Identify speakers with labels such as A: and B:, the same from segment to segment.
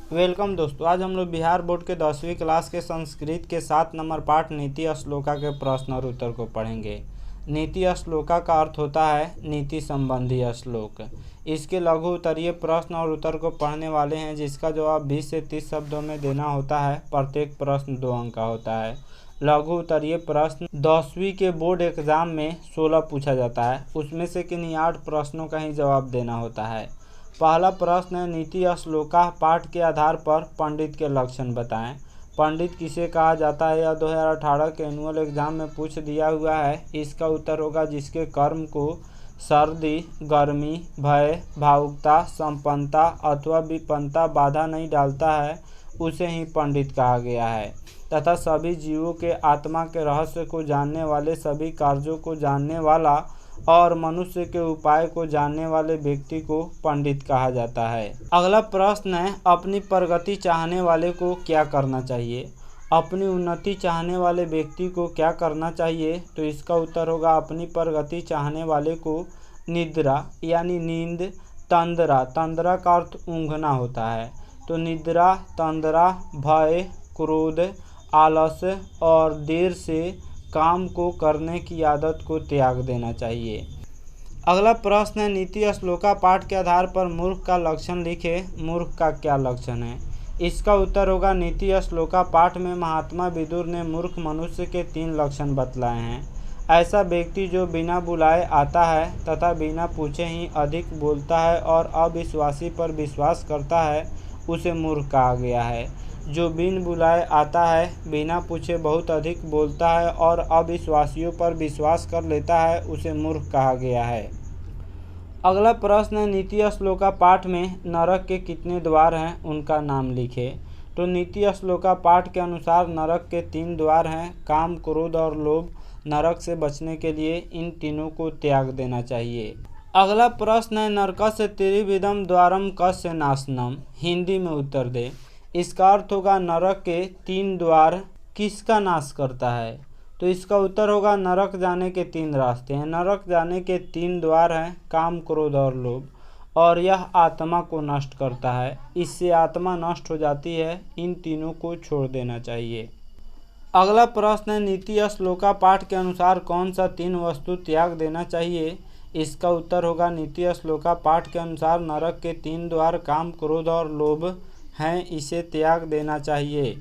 A: Welcome दोस्तों। आज हम लोग बिहार बोर्ड के 10वीं क्लास के संस्कृत के 7 नंबर पाठ नीति श्लोका के प्रश्न और उत्तर को पढ़ेंगे। नीति श्लोका का अर्थ होता है नीति संबंधी श्लोक। इसके लघु उत्तरीय प्रश्न और उत्तर को पढ़ने वाले हैं, जिसका जवाब 20 से 30 शब्दों में देना होता है। प्रत्येक प्रश्न 2 अंक का होता है। लघु उत्तरीय प्रश्न 10वीं के बोर्ड एग्जाम में 16 पूछा जाता है, उसमें से किन्हीं 8 प्रश्नों का ही जवाब देना होता है। पहला प्रश्न है, नीति श्लोका पाठ के आधार पर पंडित के लक्षण बताएं। पंडित किसे कहा जाता है? यह 2018 के एनुअल एग्जाम में पूछ दिया हुआ है। इसका उत्तर होगा जिसके कर्म को सर्दी, गर्मी, भय, भावुकता, संपन्नता अथवा विपन्नता बाधा नहीं डालता है, उसे ही पंडित कहा गया है। तथा सभी जीवों के आत्मा के रहस्य को जानने वाले, सभी कार्यों को जानने वाला और मनुष्य के उपाय को जानने वाले व्यक्ति को पंडित कहा जाता है। अगला प्रश्न है, अपनी प्रगति चाहने वाले को क्या करना चाहिए? अपनी उन्नति चाहने वाले व्यक्ति को क्या करना चाहिए? तो इसका उत्तर होगा अपनी प्रगति चाहने वाले को निद्रा यानी नींद, तंद्रा, तंद्रा का अर्थ ऊँघना होता है, तो निद्रा, तंद्रा, भय, क्रोध, आलस्य और देर से काम को करने की आदत को त्याग देना चाहिए। अगला प्रश्न है, नीति श्लोका पाठ के आधार पर मूर्ख का लक्षण लिखे। मूर्ख का क्या लक्षण है? इसका उत्तर होगा नीति श्लोका पाठ में महात्मा विदुर ने मूर्ख मनुष्य के 3 लक्षण बतलाए हैं। ऐसा व्यक्ति जो बिना बुलाए आता है तथा बिना पूछे ही अधिक बोलता है और अविश्वासी पर विश्वास करता है, उसे मूर्ख कहा गया है। जो बिन बुलाए आता है, बिना पूछे बहुत अधिक बोलता है और अविश्वासियों पर विश्वास कर लेता है, उसे मूर्ख कहा गया है। अगला प्रश्न है, नीति श्लोका पाठ में नरक के कितने द्वार हैं, उनका नाम लिखे। तो नीति श्लोका पाठ के अनुसार नरक के 3 द्वार हैं, काम, क्रोध और लोभ। नरक से बचने के लिए इन तीनों को त्याग देना चाहिए। अगला प्रश्न है, नरकस्य त्रिविधम द्वारम कस्य नाशनम। हिंदी में उत्तर दे। इसका अर्थ होगा नरक के 3 द्वार किसका नाश करता है? तो इसका उत्तर होगा नरक जाने के 3 रास्ते हैं। नरक जाने के 3 द्वार हैं, काम, क्रोध और लोभ, और यह आत्मा को नष्ट करता है। इससे आत्मा नष्ट हो जाती है। इन तीनों को छोड़ देना चाहिए। अगला प्रश्न है, नीति श्लोका पाठ के अनुसार कौन सा 3 वस्तु त्याग देना चाहिए? इसका उत्तर होगा नीति श्लोका पाठ के अनुसार नरक के 3 द्वार काम, क्रोध और लोभ हैं, इसे त्याग देना चाहिए।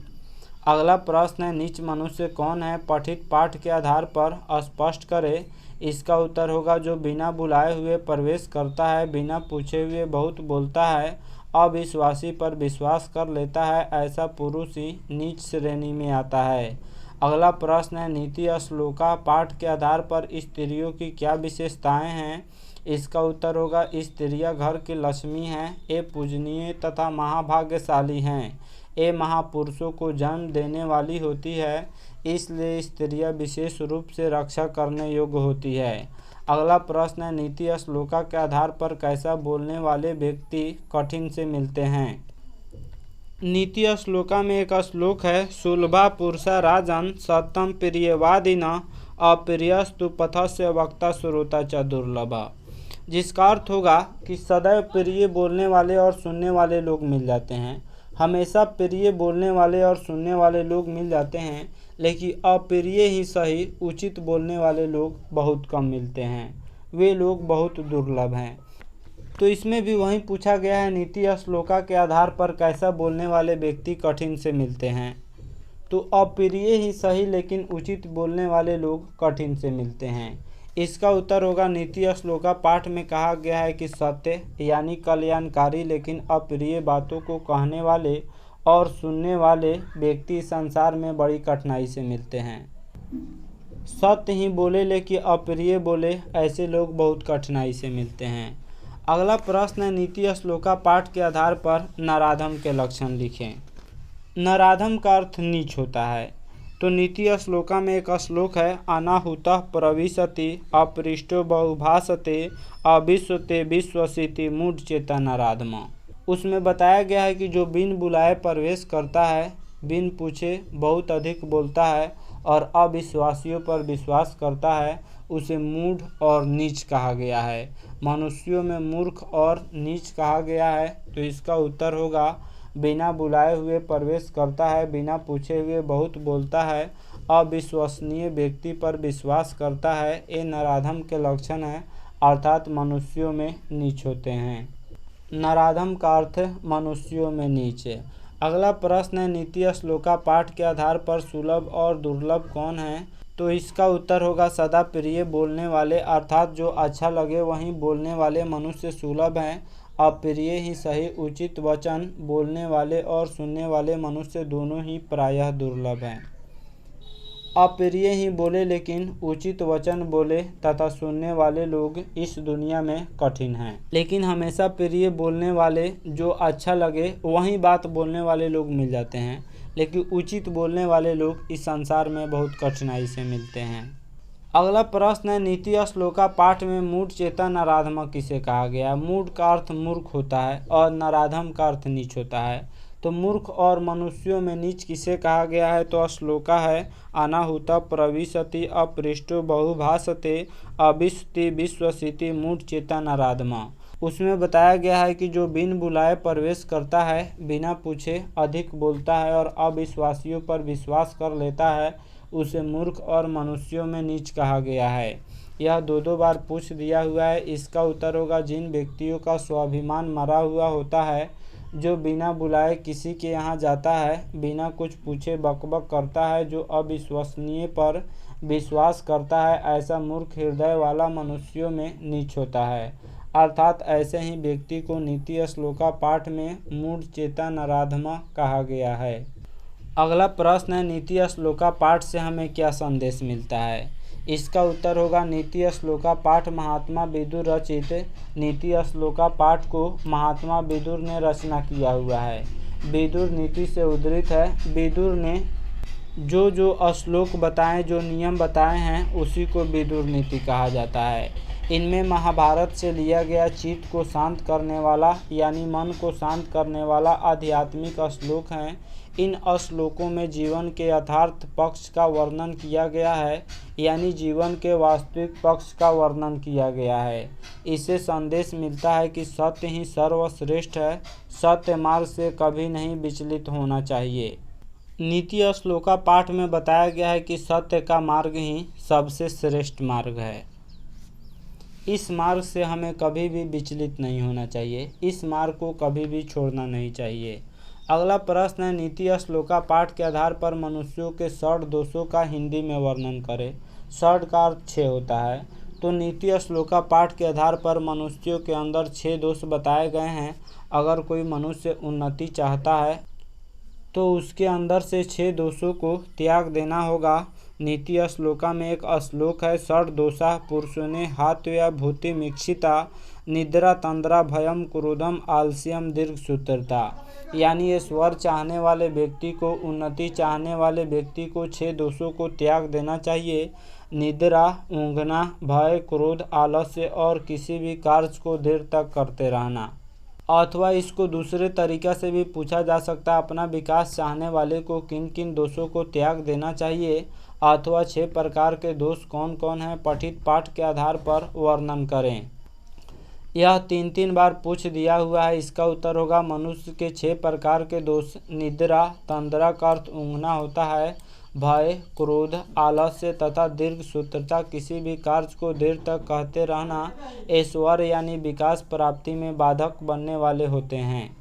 A: अगला प्रश्न है, नीच मनुष्य कौन है? पठित पाठ के आधार पर स्पष्ट करें। इसका उत्तर होगा जो बिना बुलाए हुए प्रवेश करता है, बिना पूछे हुए बहुत बोलता है, अविश्वासी पर विश्वास कर लेता है, ऐसा पुरुष ही नीच श्रेणी में आता है। अगला प्रश्न है, नीति श्लोका पाठ के आधार पर स्त्रियों की क्या विशेषताएं हैं? इसका उत्तर होगा स्त्रियां घर की लक्ष्मी हैं, ये पूजनीय तथा महाभाग्यशाली हैं, ये महापुरुषों को जन्म देने वाली होती है, इसलिए स्त्रियां विशेष रूप से रक्षा करने योग्य होती है। अगला प्रश्न है, नीति श्लोका के आधार पर कैसा बोलने वाले व्यक्ति कठिन से मिलते हैं? नीति श्लोका में एक श्लोक है, सुलभा पुरुषा राजन सत्यम प्रियवादिना अप्रियस्तु पथस्य वक्ता श्रोता च दुर्लभा। जिसका अर्थ होगा कि सदैव प्रिय बोलने वाले और सुनने वाले लोग मिल जाते हैं। हमेशा प्रिय बोलने वाले और सुनने वाले लोग मिल जाते हैं, लेकिन अप्रिय ही सही उचित बोलने वाले लोग बहुत कम मिलते हैं। वे लोग बहुत दुर्लभ हैं। तो इसमें भी वही पूछा गया है, नीति श्लोका के आधार पर कैसा बोलने वाले व्यक्ति कठिन से मिलते हैं। तो अप्रिय ही सही लेकिन उचित बोलने वाले लोग कठिन से मिलते हैं। इसका उत्तर होगा नीति श्लोका पाठ में कहा गया है कि सत्य यानी कल्याणकारी लेकिन अप्रिय बातों को कहने वाले और सुनने वाले व्यक्ति संसार में बड़ी कठिनाई से मिलते हैं। सत्य ही बोले लेकिन अप्रिय बोले, ऐसे लोग बहुत कठिनाई से मिलते हैं। अगला प्रश्न है, नीति श्लोका पाठ के आधार पर नराधम के लक्षण लिखें। नराधम का अर्थ नीच होता है। तो नीति श्लोका में एक श्लोक है, अनाहुतः प्रविशति अपृष्टो बहुभाषते अविश्वते विश्वसिति मूढ़ चेता नराधम। उसमें बताया गया है कि जो बिन बुलाए प्रवेश करता है, बिन पूछे बहुत अधिक बोलता है और अविश्वासियों पर विश्वास करता है, उसे मूढ़ और नीच कहा गया है। मनुष्यों में मूर्ख और नीच कहा गया है, तो इसका उत्तर होगा बिना बुलाए हुए प्रवेश करता है, बिना पूछे हुए बहुत बोलता है, अविश्वसनीय व्यक्ति पर विश्वास करता है, ये नराधम के लक्षण हैं, अर्थात मनुष्यों में नीच होते हैं। नराधम का अर्थ मनुष्यों में नीच। अगला प्रश्न है, नीति श्लोका पाठ के आधार पर सुलभ और दुर्लभ कौन है? तो इसका उत्तर होगा सदा प्रिय बोलने वाले, अर्थात जो अच्छा लगे वहीं बोलने वाले मनुष्य सुलभ हैं। अप्रिय ही सही उचित वचन बोलने वाले और सुनने वाले मनुष्य दोनों ही प्रायः दुर्लभ हैं। अप्रिय ही बोले लेकिन उचित वचन बोले तथा सुनने वाले लोग इस दुनिया में कठिन हैं। लेकिन हमेशा प्रिय बोलने वाले, जो अच्छा लगे वही बात बोलने वाले लोग मिल जाते हैं, लेकिन उचित बोलने वाले लोग इस संसार में बहुत कठिनाई से मिलते हैं। अगला प्रश्न है, नीति श्लोका पाठ में मूढ़ चेता नराधम किसे कहा गया है? मूढ़ का अर्थ मूर्ख होता है और नराधम का अर्थ नीच होता है। तो मूर्ख और मनुष्यों में नीच किसे कहा गया है? तो श्लोका है, अनाहुता प्रविशति अपृष्टो बहुभाषते अविशति विश्वसिति मूढ़ चेता नराधमा। उसमें बताया गया है कि जो बिन बुलाए प्रवेश करता है, बिना पूछे अधिक बोलता है और अविश्वासियों पर विश्वास कर लेता है, उसे मूर्ख और मनुष्यों में नीच कहा गया है। यह दो बार पूछ दिया हुआ है। इसका उत्तर होगा जिन व्यक्तियों का स्वाभिमान मरा हुआ होता है, जो बिना बुलाए किसी के यहाँ जाता है, बिना कुछ पूछे बकबक करता है, जो अविश्वसनीय पर विश्वास करता है, ऐसा मूर्ख हृदय वाला मनुष्यों में नीच होता है। अर्थात ऐसे ही व्यक्ति को नीति श्लोका पाठ में मूढ़ चेता नराधमा कहा गया है। अगला प्रश्न है, नीति श्लोका पाठ से हमें क्या संदेश मिलता है? इसका उत्तर होगा नीति श्लोका पाठ महात्मा विदुर रचित नीति श्लोका पाठ को महात्मा विदुर ने रचना किया हुआ है। विदुर नीति से उद्धृत है। विदुर ने जो श्लोक बताए, जो नियम बताए हैं, उसी को विदुर नीति कहा जाता है। इनमें महाभारत से लिया गया चित्त को शांत करने वाला यानी मन को शांत करने वाला आध्यात्मिक श्लोक हैं। इन श्लोकों में जीवन के यथार्थ पक्ष का वर्णन किया गया है, यानी जीवन के वास्तविक पक्ष का वर्णन किया गया है। इससे संदेश मिलता है कि सत्य ही सर्वश्रेष्ठ है, सत्य मार्ग से कभी नहीं विचलित होना चाहिए। नीति श्लोका पाठ में बताया गया है कि सत्य का मार्ग ही सबसे श्रेष्ठ मार्ग है। इस मार्ग से हमें कभी भी विचलित नहीं होना चाहिए, इस मार्ग को कभी भी छोड़ना नहीं चाहिए। अगला प्रश्न है, नीति श्लोका पाठ के आधार पर मनुष्यों के 6 दोषों का हिंदी में वर्णन करें। 6 का अर्थ 6 होता है। तो नीति श्लोका पाठ के आधार पर मनुष्यों के अंदर 6 दोष बताए गए हैं। अगर कोई मनुष्य उन्नति चाहता है तो उसके अंदर से 6 दोषों को त्याग देना होगा। नीति श्लोका में एक श्लोक है, 6 दोषा पुरुषों हात्वया भूति मिक्षिता निद्रा तंद्रा भयम क्रोधम आलस्यम दीर्घ सूत्रता। यानी ईश्वर चाहने वाले व्यक्ति को, उन्नति चाहने वाले व्यक्ति को 6 दोषों को त्याग देना चाहिए। निद्रा, ऊँघना, भय, क्रोध, आलस्य और किसी भी कार्य को देर तक करते रहना। अथवा इसको दूसरे तरीक़ा से भी पूछा जा सकता है, अपना विकास चाहने वाले को किन किन दोषों को त्याग देना चाहिए, अथवा 6 प्रकार के दोष कौन कौन हैं, पठित पाठ के आधार पर वर्णन करें। यह 3 बार पूछ दिया हुआ है। इसका उत्तर होगा मनुष्य के 6 प्रकार के दोष। निद्रा, तंद्रा का अर्थ ऊँघना होता है, भय, क्रोध, आलस्य तथा दीर्घ सूत्रता किसी भी कार्य को देर तक कहते रहना ऐश्वर्य यानी विकास प्राप्ति में बाधक बनने वाले होते हैं।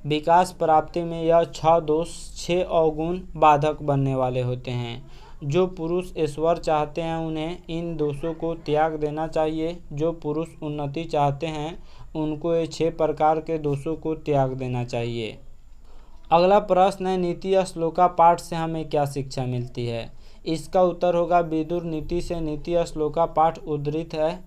A: विकास प्राप्ति में यह 6 दोष, 6 अवगुण बाधक बनने वाले होते हैं। जो पुरुष ईश्वर चाहते हैं उन्हें इन दोषों को त्याग देना चाहिए। जो पुरुष उन्नति चाहते हैं उनको ये 6 प्रकार के दोषों को त्याग देना चाहिए। अगला प्रश्न है, नीति श्लोका पाठ से हमें क्या शिक्षा मिलती है? इसका उत्तर होगा विदुर नीति से नीति श्लोका पाठ उद्धृत है।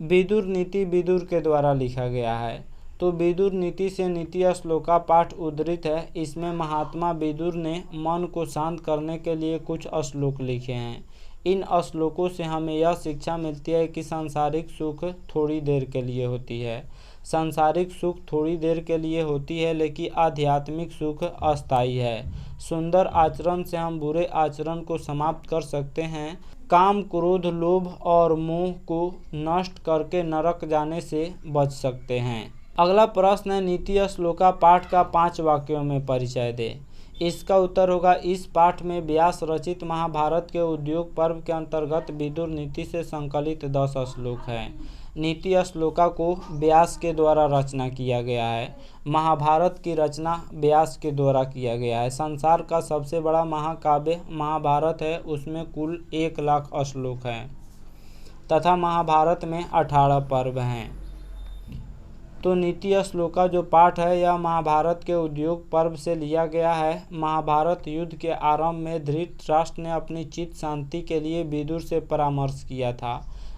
A: विदुर नीति विदुर के द्वारा लिखा गया है। तो विदुर नीति से नीति श्लोका पाठ उद्धृत है। इसमें महात्मा विदुर ने मन को शांत करने के लिए कुछ श्लोक लिखे हैं। इन श्लोकों से हमें यह शिक्षा मिलती है कि सांसारिक सुख थोड़ी देर के लिए होती है। सांसारिक सुख थोड़ी देर के लिए होती है, लेकिन आध्यात्मिक सुख अस्थायी है। सुंदर आचरण से हम बुरे आचरण को समाप्त कर सकते हैं। काम, क्रोध, लोभ और मोह को नष्ट करके नरक जाने से बच सकते हैं। अगला प्रश्न है, नीति श्लोका पाठ का 5 वाक्यों में परिचय दे। इसका उत्तर होगा, इस पाठ में व्यास रचित महाभारत के उद्योग पर्व के अंतर्गत विदुर नीति से संकलित 10 श्लोक हैं। नीति श्लोका को व्यास के द्वारा रचना किया गया है। महाभारत की रचना व्यास के द्वारा किया गया है। संसार का सबसे बड़ा महाकाव्य महाभारत है, उसमें कुल 1 लाख श्लोक हैं तथा महाभारत में 18 पर्व हैं। तो नीति श्लोका जो पाठ है यह महाभारत के उद्योग पर्व से लिया गया है। महाभारत युद्ध के आरंभ में धृतराष्ट्र ने अपनी चित्त शांति के लिए विदुर से परामर्श किया था।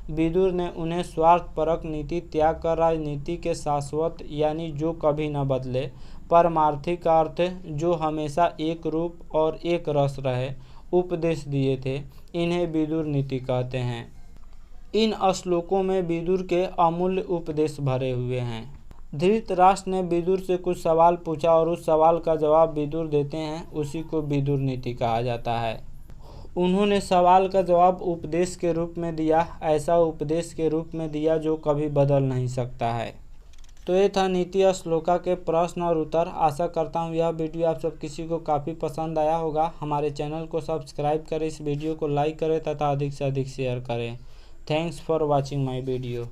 A: विदुर ने उन्हें स्वार्थपरक नीति त्याग कर राजनीति के शाश्वत यानी जो कभी न बदले, परमार्थिक अर्थ जो हमेशा एक रूप और एक रस रहे, उपदेश दिए थे। इन्हें विदुर नीति कहते हैं। इन श्लोकों में विदुर के अमूल्य उपदेश भरे हुए हैं। धृतराष्ट्र ने विदुर से कुछ सवाल पूछा और उस सवाल का जवाब विदुर देते हैं, उसी को विदुर नीति कहा जाता है। उन्होंने सवाल का जवाब उपदेश के रूप में दिया, ऐसा उपदेश के रूप में दिया जो कभी बदल नहीं सकता है। तो ये था नीति श्लोका के प्रश्न और उत्तर। आशा करता हूँ यह वीडियो आप सब किसी को काफ़ी पसंद आया होगा। हमारे चैनल को सब्सक्राइब करें, इस वीडियो को लाइक करें तथा अधिक से अधिक शेयर करें। Thanks for watching my video.